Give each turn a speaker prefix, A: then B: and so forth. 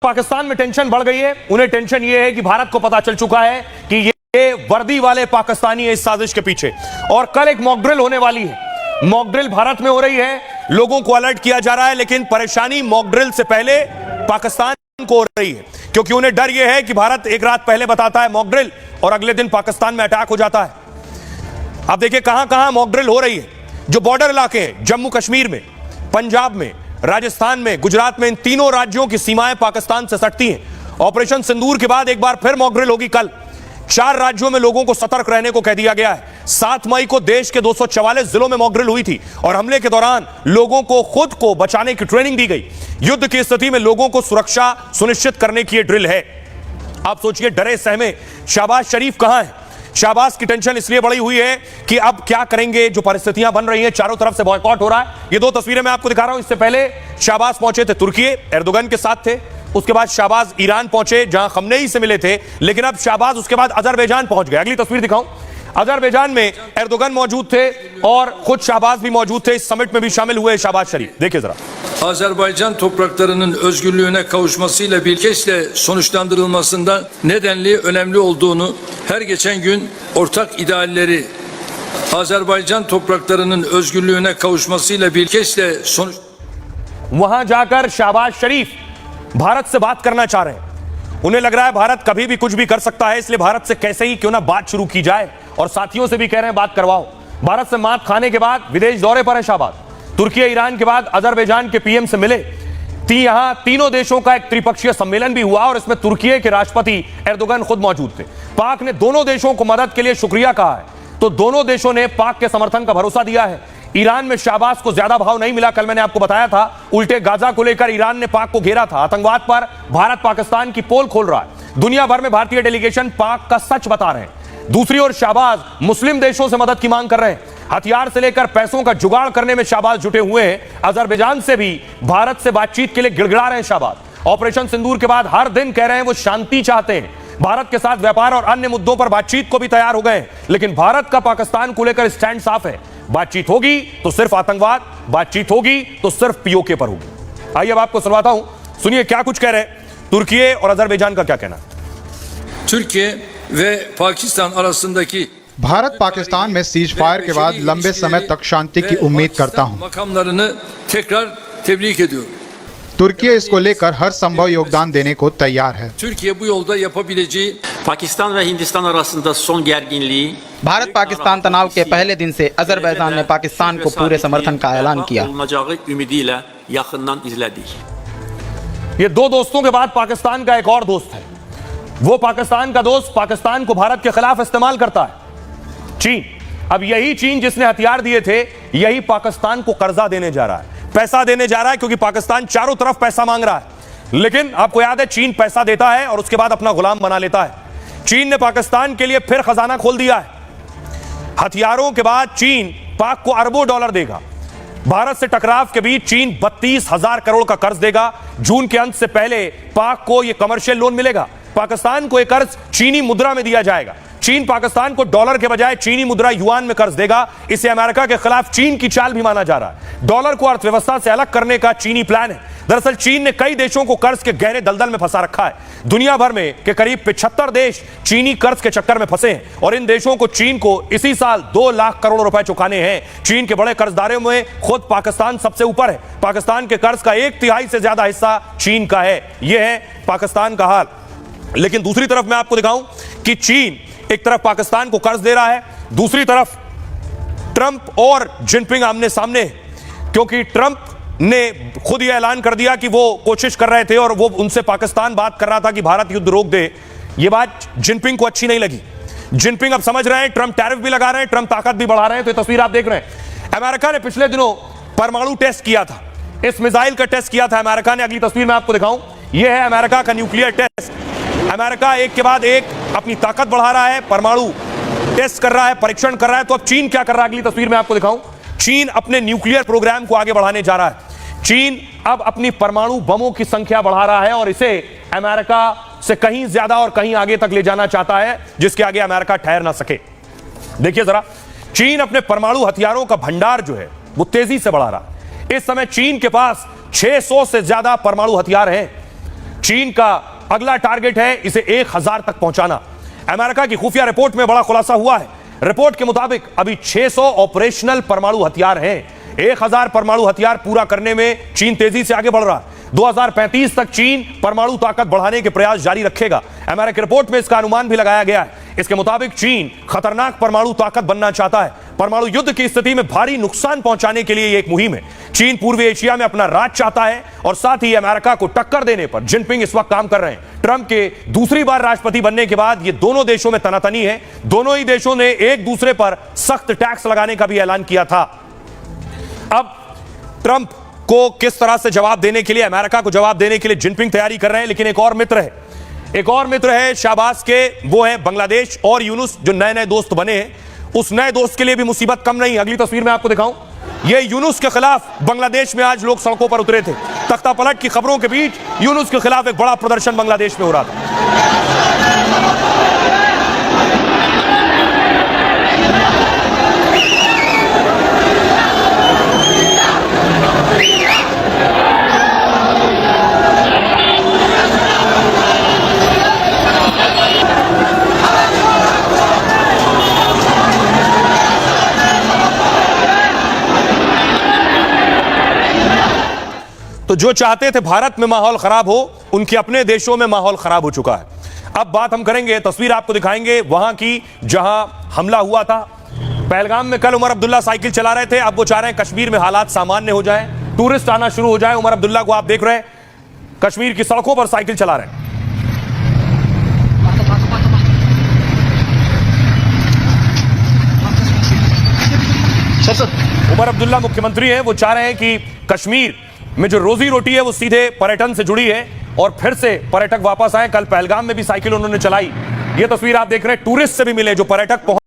A: पाकिस्तान में टेंशन बढ़ गई है। उन्हें टेंशन यह है कि भारत को पता चल चुका है कि ये वर्दी वाले पाकिस्तानी है इस साजिश के पीछे। और कल एक मॉक ड्रिल होने वाली है। मॉक ड्रिल भारत में हो रही है, लोगों को अलर्ट किया जा रहा है, लेकिन परेशानी मॉक ड्रिल से पहले पाकिस्तान को हो रही है, क्योंकि उन्हें डर यह है कि भारत एक रात पहले बताता है मॉक ड्रिल और अगले दिन पाकिस्तान में अटैक हो जाता है। अब देखिए कहां कहां मॉक ड्रिल हो रही है। जो बॉर्डर इलाके हैं, जम्मू कश्मीर में, पंजाब में, राजस्थान में, गुजरात में, इन तीनों राज्यों की सीमाएं पाकिस्तान से सटती हैं। ऑपरेशन सिंदूर के बाद एक बार फिर मॉक ड्रिल होगी कल। 4 राज्यों में लोगों को सतर्क रहने को कह दिया गया है। 7 मई को देश के 244 जिलों में मॉक ड्रिल हुई थी और हमले के दौरान लोगों को खुद को बचाने की ट्रेनिंग दी गई। युद्ध की स्थिति में लोगों को सुरक्षा सुनिश्चित करने की यह ड्रिल है। आप सोचिए, डरे सहमे शहबाज शरीफ कहां है। शहबाज की टेंशन इसलिए बढ़ी हुई है कि अब क्या करेंगे। जो परिस्थितियां बन रही हैं, चारों तरफ से बॉयकॉट हो रहा है। ये 2 तस्वीरें मैं आपको दिखा रहा हूं। इससे पहले शहबाज पहुंचे थे तुर्की, एर्दोगन के साथ थे। उसके बाद शहबाज ईरान पहुंचे, जहां खमनेई से मिले थे। लेकिन अब शहबाज उसके बाद अजरबैजान पहुंच गए। अगली तस्वीर दिखाऊं। अजरबैजान में एर्दोगन मौजूद थे और खुद शहबाज भी मौजूद थे। इस समिट में भी शामिल हुए शहबाज शरीफ। देखिए जरा।
B: Azerbaycan topraklarının özgürlüğüne kavuşmasıyla birlikte sonuçlandırılmasında nedenli önemli olduğunu, her geçen gün ortak idealleri Azerbaycan topraklarının özgürlüğüne kavuşmasıyla birlikte sonuç
A: वहां जाकर शहबाज शरीफ भारत से बात करना चाह रहे हैं। उन्हें लग रहा है भारत कभी भी कुछ भी कर सकता है, इसलिए भारत से कैसे ही क्यों ना बात शुरू की जाए और साथियों से भी कह रहे हैं बात करवाओ। भारत से मात खाने के बाद विदेश दौरे पर है शहबाज। तुर्की ईरान के बाद अजरबैजान के पीएम से मिले। यहां तीनों देशों का एक त्रिपक्षीय सम्मेलन भी हुआ और इसमें तुर्की के राष्ट्रपति एर्दोगन खुद मौजूद थे। पाक ने दोनों देशों को मदद के लिए शुक्रिया कहा है, तो दोनों देशों ने पाक के समर्थन का भरोसा दिया है। ईरान में शहबाज को ज्यादा भाव नहीं मिला। कल मैंने आपको बताया था, उल्टे गाजा को लेकर ईरान ने पाक को घेरा था। आतंकवाद पर भारत पाकिस्तान की पोल खोल रहा है। दुनिया भर में भारतीय डेलीगेशन पाक का सच बता रहे हैं। दूसरी ओर शहबाज मुस्लिम देशों से मदद की मांग कर रहे हैं। हथियार से लेकर पैसों का जुगाड़ करने में शहबाज जुटे हुए हैं। अजरबैजान से भी भारत से बातचीत के लिए गिड़गिड़ा रहे हैं शहबाज। ऑपरेशन सिंदूर के बाद हर दिन कह रहे हैं वो शांति चाहते हैं। भारत के साथ व्यापार और अन्य मुद्दों पर बातचीत को भी तैयार हो गए। लेकिन भारत का पाकिस्तान को लेकर स्टैंड साफ है। बातचीत होगी तो सिर्फ आतंकवाद, बातचीत होगी तो सिर्फ पीओके पर होगी। आइए अब आपको सुनवाता हूं, सुनिए क्या कुछ कह रहे हैं तुर्की और अजरबैजान का क्या कहना।
B: Türkiye ve Pakistan arasındaki
C: Bharat Pakistan में सीज फायर के बाद लंबे समय तक शांति की उम्मीद करता हूं।
B: makamlarını tekrar tebrik ediyorum.
C: तुर्की इसको लेकर हर संभव योगदान देने को तैयार है।
B: Türkiye bu yolda yapabileceği
D: Pakistan व Hindustan arasında son gerginliği
E: Bharat Pakistan तनाव के पहले दिन से अजरबैजान ने पाकिस्तान को पूरे समर्थन का ऐलान किया।
D: olunacağı ümidiyle yakından izledik.
A: ये 2 दोस्तों के बाद पाकिस्तान का एक और दोस्त है। वो पाकिस्तान का दोस्त पाकिस्तान को भारत के खिलाफ इस्तेमाल करता है, चीन। अब यही चीन जिसने हथियार दिए थे, यही पाकिस्तान को कर्जा देने जा रहा है, पैसा देने जा रहा है, क्योंकि पाकिस्तान चारों तरफ पैसा मांग रहा है। लेकिन आपको याद है, चीन पैसा देता है और उसके बाद अपना गुलाम बना लेता है। चीन ने पाकिस्तान के लिए फिर खजाना खोल दिया है। हथियारों के बाद चीन पाक को अरबों डॉलर देगा। भारत से टकराव के बीच चीन 32,000 करोड़ का कर्ज देगा। जून के अंत से पहले पाक को यह कमर्शियल लोन मिलेगा। पाकिस्तान को एक कर्ज चीनी मुद्रा में दिया जाएगा। चीन पाकिस्तान को डॉलर के बजाय चीनी मुद्रा युआन में कर्ज देगा। इसे अमेरिका के खिलाफ चीन की चाल भी माना जा रहा है। डॉलर को अर्थव्यवस्था से अलग करने का चीनी प्लान है। दरअसल चीन ने कई देशों को कर्ज के गहरे दलदल में फंसा रखा है। दुनिया भर में के करीब 75 देश चीनी कर्ज के चक्कर में फंसे हैं और इन देशों को चीन को इसी साल 2 लाख करोड़ रुपए चुकाने हैं। चीन के बड़े कर्जदारों में खुद पाकिस्तान सबसे ऊपर है। पाकिस्तान के कर्ज का 1/3 से ज्यादा हिस्सा चीन का है। यह है पाकिस्तान का हाल। लेकिन दूसरी तरफ मैं आपको दिखाऊं कि चीन एक तरफ पाकिस्तान को कर्ज दे रहा है, दूसरी तरफ ट्रंप और जिनपिंग आमने सामने, क्योंकि ट्रंप ने खुद यह ऐलान कर दिया कि वो कोशिश कर रहे थे और वो उनसे पाकिस्तान बात कर रहा था कि भारत युद्ध रोक दे। ये बात जिनपिंग को अच्छी नहीं लगी। जिनपिंग अब समझ रहे हैं ट्रंप टैरिफ भी लगा रहे हैं, ट्रंप ताकत भी बढ़ा रहे हैं। तो ये तस्वीर आप देख रहे हैं, अमेरिका ने पिछले दिनों परमाणु टेस्ट किया था। इस मिसाइल का टेस्ट किया था अमेरिका ने। अगली तस्वीर मैं आपको दिखाऊं, यह है अमेरिका का न्यूक्लियर टेस्ट। अमेरिका एक के बाद एक अपनी ताकत बढ़ा रहा है, परमाणु टेस्ट कर रहा है, परीक्षण कर रहा है। तो अब चीन क्या कर रहा है, अगली तस्वीर में आपको दिखाऊं। चीन अपने न्यूक्लियर प्रोग्राम को आगे बढ़ाने जा रहा है। चीन अब अपनी परमाणु बमों की संख्या बढ़ा रहा है और इसे अमेरिका से कहीं ज्यादा और कहीं आगे तक ले जाना चाहता है, जिसके आगे अमेरिका ठहर ना सके। देखिए जरा, चीन अपने परमाणु हथियारों का भंडार जो है वो तेजी से बढ़ा रहा है। इस समय चीन के पास 600 से ज्यादा परमाणु हथियार हैं। चीन का अगला टारगेट है इसे 1000 तक पहुंचाना। अमेरिका की खुफिया रिपोर्ट में बड़ा खुलासा हुआ है। रिपोर्ट के मुताबिक अभी 600 ऑपरेशनल परमाणु हथियार हैं। 1000 परमाणु हथियार पूरा करने में चीन तेजी से आगे बढ़ रहा है। 2035 तक चीन परमाणु ताकत बढ़ाने के प्रयास जारी रखेगा। अमेरिकी रिपोर्ट में इसका अनुमान भी लगाया गया है। इसके मुताबिक चीन खतरनाक परमाणु ताकत बनना चाहता है। परमाणु युद्ध की स्थिति में भारी नुकसान पहुंचाने के लिए यह एक मुहिम है। चीन पूर्वी एशिया में अपना राज चाहता है और साथ ही अमेरिका को टक्कर देने पर जिनपिंग इस वक्त काम कर रहे हैं। ट्रंप के दूसरी बार राष्ट्रपति बनने के बाद ये दोनों देशों में तनातनी है। दोनों ही देशों ने एक दूसरे पर सख्त टैक्स लगाने का भी ऐलान किया था। अब ट्रंप को किस तरह से जवाब देने के लिए, अमेरिका को जवाब देने के लिए जिनपिंग तैयारी कर रहे हैं। लेकिन एक और मित्र है, एक और मित्र है शाहबाज के, वो है बांग्लादेश और यूनुस, जो नए नए दोस्त बने हैं। उस नए दोस्त के लिए भी मुसीबत कम नहीं। अगली तस्वीर में आपको दिखाऊं, ये यूनुस के खिलाफ बांग्लादेश में आज लोग सड़कों पर उतरे थे। तख्ता पलट की खबरों के बीच यूनुस के खिलाफ एक बड़ा प्रदर्शन बांग्लादेश में हो रहा था। तो जो चाहते थे भारत में माहौल खराब हो, उनके अपने देशों में माहौल खराब हो चुका है। अब बात हम करेंगे, तस्वीर आपको दिखाएंगे वहां की जहां हमला हुआ था पहलगाम में। कल उमर अब्दुल्ला साइकिल चला रहे थे, अब वो चाह रहे हैं कश्मीर में हालात सामान्य हो जाएं, टूरिस्ट आना शुरू हो जाए। उमर अब्दुल्ला को आप देख रहे हैं कश्मीर की सड़कों पर साइकिल चला रहे हैं। उमर अब्दुल्ला मुख्यमंत्री हैं, वो चाह रहे हैं कि कश्मीर में जो रोजी रोटी है वो सीधे पर्यटन से जुड़ी है और फिर से पर्यटक वापस आए। कल पहलगाम में भी साइकिल उन्होंने चलाई। ये तस्वीर आप देख रहे हैं, टूरिस्ट से भी मिले जो पर्यटक